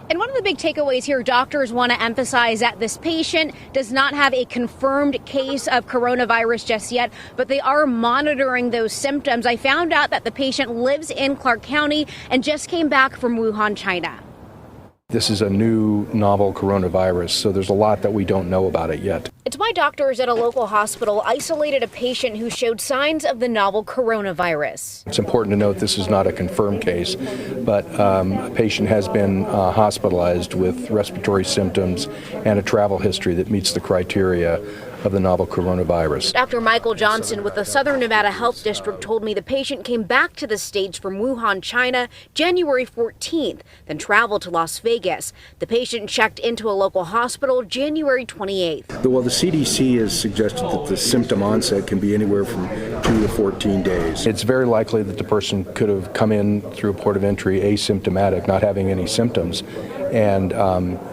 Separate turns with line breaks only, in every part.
And one of the big takeaways here, doctors want to emphasize that this patient does not have a confirmed case of coronavirus just yet, but they are monitoring those symptoms. I found out that the patient lives in Clark County and just came back from Wuhan, China.
This is a new novel coronavirus, so there's a lot that we don't know about it yet.
It's why doctors at a local hospital isolated a patient who showed signs of the novel coronavirus.
It's important to note this is not a confirmed case, but a patient has been hospitalized with respiratory symptoms and a travel history that meets the criteria of the novel coronavirus.
Dr. Michael Johnson with the Southern Nevada Health District told me the patient came back to the States from Wuhan, China, January 14th, then traveled to Las Vegas. The patient checked into a local hospital January 28th.
Well, the CDC has suggested that the symptom onset can be anywhere from 2 to 14 days. It's very likely that the person could have come in through a port of entry asymptomatic, not having any symptoms, and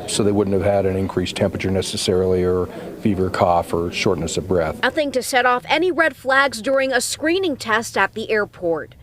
so they wouldn't have had an increased temperature necessarily, or fever, cough, or shortness of breath.
Nothing to set off any red flags during a screening test at the airport.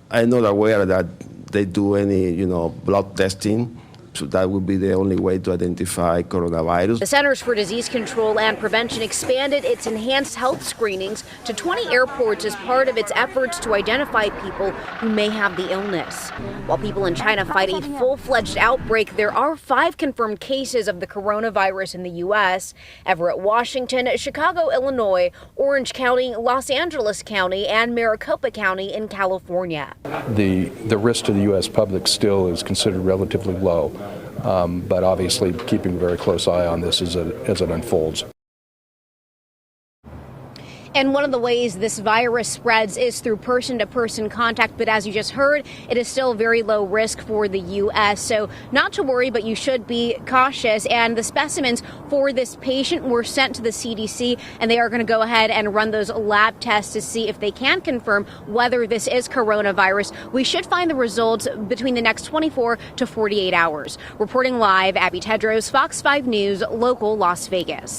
I'm not aware that they do any, blood testing. So that would be the only way to identify coronavirus.
The Centers for Disease Control and Prevention expanded its enhanced health screenings to 20 airports as part of its efforts to identify people who may have the illness. While people in China fight a full-fledged outbreak, there are 5 confirmed cases of the coronavirus in the U.S. Everett, Washington, Chicago, Illinois, Orange County, Los Angeles County, and Maricopa County in California.
The risk to the U.S. public still is considered relatively low. But obviously keeping a very close eye on this as it unfolds.
And one of the ways this virus spreads is through person-to-person contact. But as you just heard, it is still very low risk for the U.S. So not to worry, but you should be cautious. And the specimens for this patient were sent to the CDC, and they are going to go ahead and run those lab tests to see if they can confirm whether this is coronavirus. We should find the results between the next 24 to 48 hours. Reporting live, Abby Tedros, Fox 5 News, local Las Vegas.